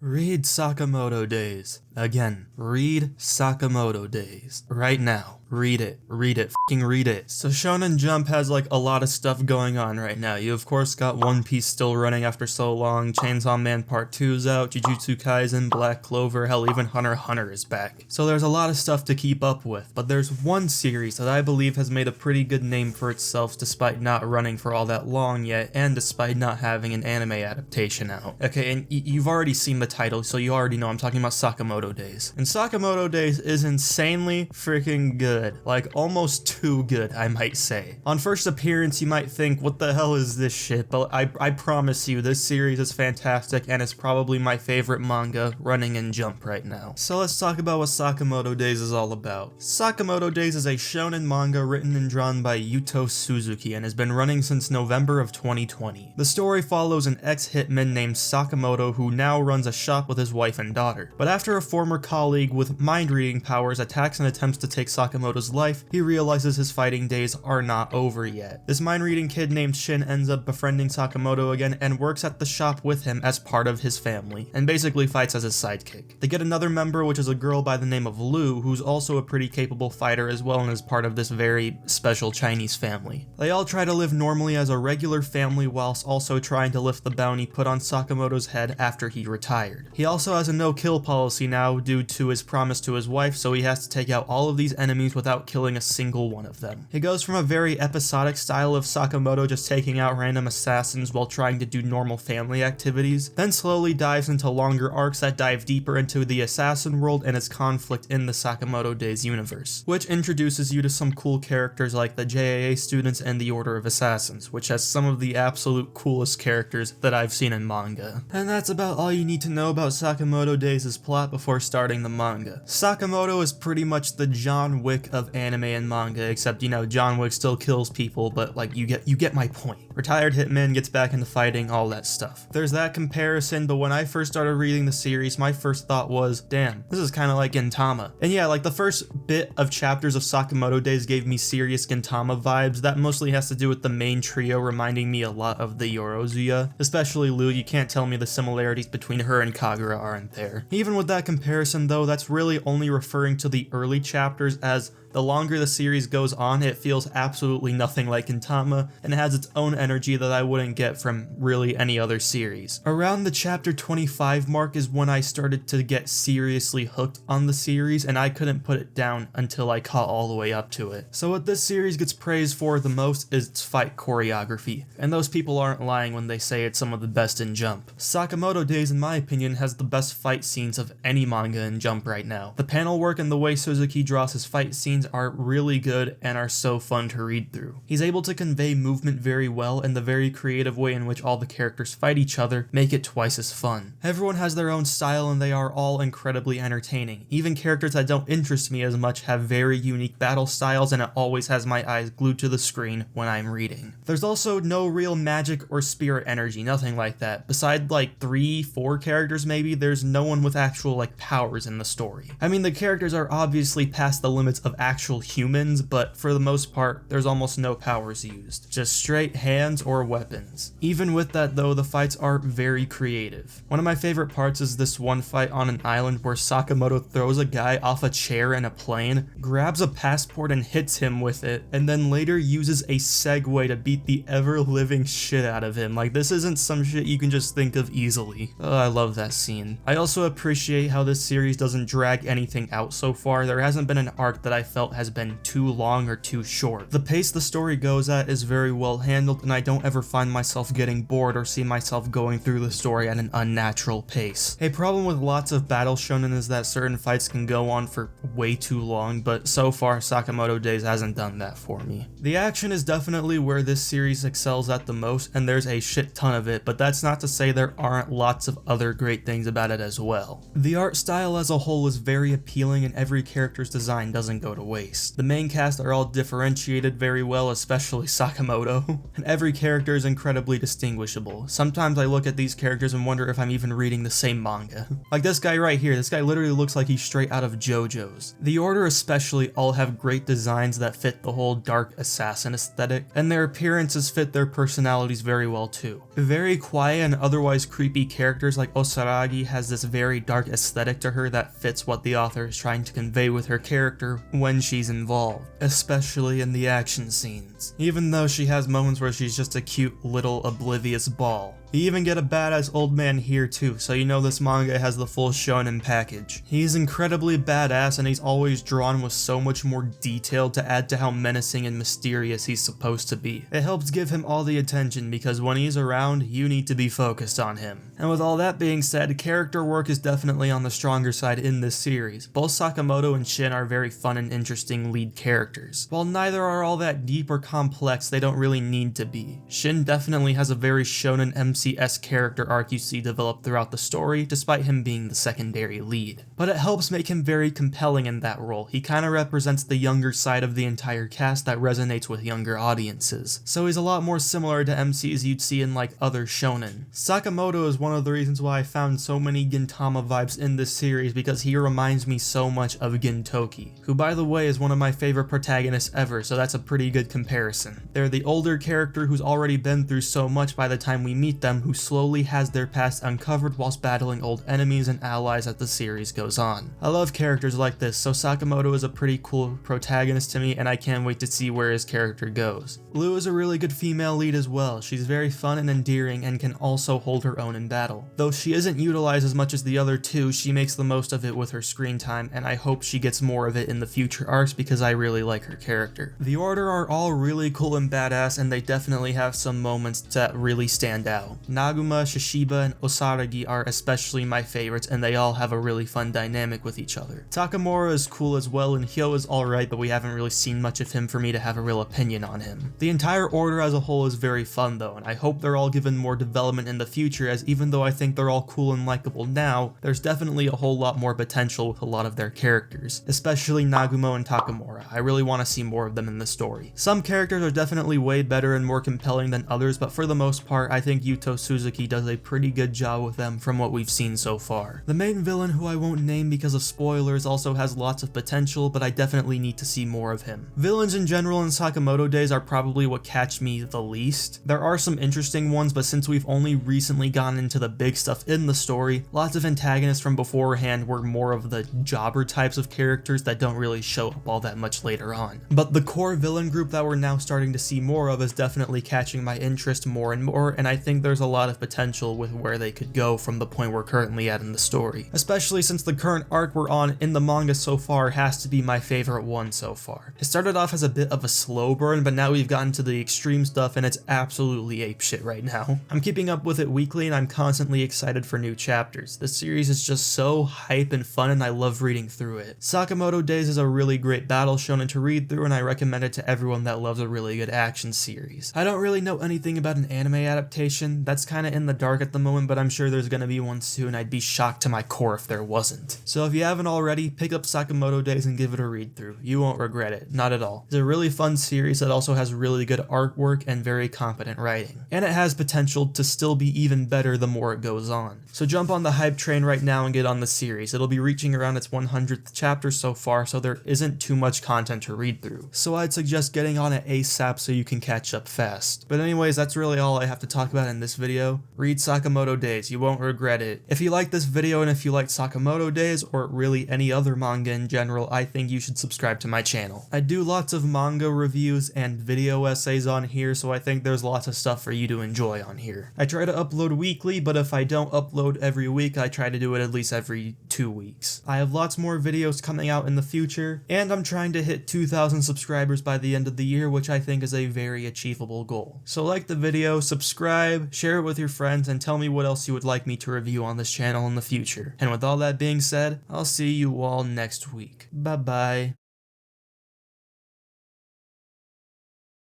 Read Sakamoto Days. Again, read Sakamoto Days. Right now. Read it. Read it. F***ing read it. So Shonen Jump has like a lot of stuff going on right now. You of course got One Piece still running after so long, Chainsaw Man Part 2's out, Jujutsu Kaisen, Black Clover, hell even Hunter x Hunter is back. So there's a lot of stuff to keep up with, but there's one series that I believe has made a pretty good name for itself despite not running for all that long yet, and despite not having an anime adaptation out. Okay, and you've already seen the title, so you already know I'm talking about Sakamoto Days. And Sakamoto Days is insanely freaking good. Like, almost too good, I might say. On first appearance, you might think, what the hell is this shit? But I promise you, this series is fantastic, and it's probably my favorite manga running in Jump right now. So let's talk about what Sakamoto Days is all about. Sakamoto Days is a shonen manga written and drawn by Yuto Suzuki, and has been running since November of 2020. The story follows an ex-hitman named Sakamoto who now runs a shop with his wife and daughter. But after a former colleague with mind-reading powers attacks and attempts to take Sakamoto's life, he realizes his fighting days are not over yet. This mind-reading kid named Shin ends up befriending Sakamoto again and works at the shop with him as part of his family, and basically fights as his sidekick. They get another member, which is a girl by the name of Lu, who's also a pretty capable fighter as well and is part of this very special Chinese family. They all try to live normally as a regular family whilst also trying to lift the bounty put on Sakamoto's head after he retired. He also has a no-kill policy now due to his promise to his wife, so he has to take out all of these enemies without killing a single one of them. It goes from a very episodic style of Sakamoto just taking out random assassins while trying to do normal family activities, then slowly dives into longer arcs that dive deeper into the assassin world and its conflict in the Sakamoto Days universe, which introduces you to some cool characters like the JAA students and the Order of Assassins, which has some of the absolute coolest characters that I've seen in manga. And that's about all you need to know about Sakamoto Days' plot before starting the manga. Sakamoto is pretty much the John Wick of anime and manga, except, you know, John Wick still kills people, but like, you get my point. Retired hitman gets back into fighting, all that stuff. There's that comparison, but when I first started reading the series, my first thought was, damn, this is kind of like Gintama. And yeah, like the first bit of chapters of Sakamoto Days gave me serious Gintama vibes. That mostly has to do with the main trio reminding me a lot of the Yorozuya, especially Lu. You can't tell me the similarities between her and Kagura aren't there. Even with that comparison though, that's really only referring to the early chapters, as the longer the series goes on, it feels absolutely nothing like Gintama, and has its own energy that I wouldn't get from really any other series. Around the chapter 25 mark is when I started to get seriously hooked on the series, and I couldn't put it down until I caught all the way up to it. So what this series gets praised for the most is its fight choreography, and those people aren't lying when they say it's some of the best in Jump. Sakamoto Days, in my opinion, has the best fight scenes of any manga in Jump right now. The panel work and the way Suzuki draws his fight scenes are really good and are so fun to read through. He's able to convey movement very well, and the very creative way in which all the characters fight each other make it twice as fun. Everyone has their own style and they are all incredibly entertaining. Even characters that don't interest me as much have very unique battle styles, and it always has my eyes glued to the screen when I'm reading. There's also no real magic or spirit energy, nothing like that. Beside like 3-4 characters maybe, there's no one with actual like powers in the story. I mean, the characters are obviously past the limits of actual humans, but for the most part, there's almost no powers used. Just straight hands or weapons. Even with that though, the fights are very creative. One of my favorite parts is this one fight on an island where Sakamoto throws a guy off a chair in a plane, grabs a passport and hits him with it, and then later uses a Segway to beat the ever-living shit out of him. Like, this isn't some shit you can just think of easily. Oh, I love that scene. I also appreciate how this series doesn't drag anything out so far. There hasn't been an arc that I felt has been too long or too short. The pace the story goes at is very well handled, and I don't ever find myself getting bored or see myself going through the story at an unnatural pace. A problem with lots of battle shonen is that certain fights can go on for way too long, but so far Sakamoto Days hasn't done that for me. The action is definitely where this series excels at the most, and there's a shit ton of it, but that's not to say there aren't lots of other great things about it as well. The art style as a whole is very appealing, and every character's design doesn't go to waste. The main cast are all differentiated very well, especially Sakamoto, and every character is incredibly distinguishable. Sometimes I look at these characters and wonder if I'm even reading the same manga. Like this guy right here, this guy literally looks like he's straight out of JoJo's. The Order especially all have great designs that fit the whole dark assassin aesthetic, and their appearances fit their personalities very well too. Very quiet and otherwise creepy characters like Osaragi has this very dark aesthetic to her that fits what the author is trying to convey with her character when she's involved, especially in the action scenes, even though she has moments where she's just a cute little oblivious ball. You even get a badass old man here too, so you know this manga has the full shonen package. He's incredibly badass and he's always drawn with so much more detail to add to how menacing and mysterious he's supposed to be. It helps give him all the attention because when he's around, you need to be focused on him. And with all that being said, character work is definitely on the stronger side in this series. Both Sakamoto and Shin are very fun and interesting lead characters. While neither are all that deep or complex, they don't really need to be. Shin definitely has a very shonen MCS character arc you see develop throughout the story, despite him being the secondary lead. But it helps make him very compelling in that role. He kinda represents the younger side of the entire cast that resonates with younger audiences. So he's a lot more similar to MCs you'd see in like other shonen. Sakamoto is one of the reasons why I found so many Gintama vibes in this series because he reminds me so much of Gintoki, who by the way is one of my favorite protagonists ever, so that's a pretty good comparison. They're the older character who's already been through so much by the time we meet them, who slowly has their past uncovered whilst battling old enemies and allies as the series goes on. I love characters like this, so Sakamoto is a pretty cool protagonist to me and I can't wait to see where his character goes. Lou is a really good female lead as well. She's very fun and endearing and can also hold her own in battle. Though she isn't utilized as much as the other two, she makes the most of it with her screen time and I hope she gets more of it in the future arcs because I really like her character. The Order are all really cool and badass and they definitely have some moments that really stand out. Naguma, Shishiba, and Osaragi are especially my favorites and they all have a really fun dynamic with each other. Takamura is cool as well and Hyo is alright, but we haven't really seen much of him for me to have a real opinion on him. The entire Order as a whole is very fun though, and I hope they're all given more development in the future, as even though I think they're all cool and likable now, there's definitely a whole lot more potential with a lot of their characters, especially Nagumo and Takamura. I really want to see more of them in the story. Some characters are definitely way better and more compelling than others, but for the most part, I think Yuto Suzuki does a pretty good job with them from what we've seen so far. The main villain, who I won't name because of spoilers, also has lots of potential, but I definitely need to see more of him. Villains in general in Sakamoto Days are probably what catch me the least. There are some interesting ones, but since we've only recently gotten into the big stuff in the story, lots of antagonists from beforehand were more of the jobber types of characters that don't really show up all that much later on. But the core villain group that we're now starting to see more of is definitely catching my interest more and more, and I think there's a lot of potential with where they could go from the point we're currently at in the story. Especially since the current arc we're on in the manga so far has to be my favorite one so far. It started off as a bit of a slow burn, but now we've gotten to the extreme stuff and it's absolutely apeshit right now. I'm keeping up with it weekly and I'm constantly excited for new chapters. This series is just so hype and fun and I love reading through it. Sakamoto Days is a really great battle shonen to read through and I recommend it to everyone that loves a really good action series. I don't really know anything about an anime adaptation. That's kinda in the dark at the moment, but I'm sure there's gonna be one soon. I'd be shocked to my core if there wasn't. So if you haven't already, pick up Sakamoto Days and give it a read through. You won't regret it, not at all. It's a really fun series that also has really good artwork and very competent writing. And it has potential to still be even better the more it goes on. So jump on the hype train right now and get on the series. It'll be reaching around its 100th chapter so far, so there isn't too much content to read through. So I'd suggest getting on it ASAP so you can catch up fast. But anyways, that's really all I have to talk about in this video. Read Sakamoto Days, you won't regret it. If you like this video and if you like Sakamoto Days, or really any other manga in general, I think you should subscribe to my channel. I do lots of manga reviews and video essays on here, so I think there's lots of stuff for you to enjoy on here. I try to upload weekly, but if I don't upload every week, I try to do it at least every 2 weeks. I have lots more videos coming out in the future, and I'm trying to hit 2,000 subscribers by the end of the year, which I think is a very achievable goal. So like the video, subscribe, share it with your friends, and tell me what else you would like me to review on this channel in the future. And with all that being said, I'll see you all next week. Bye bye.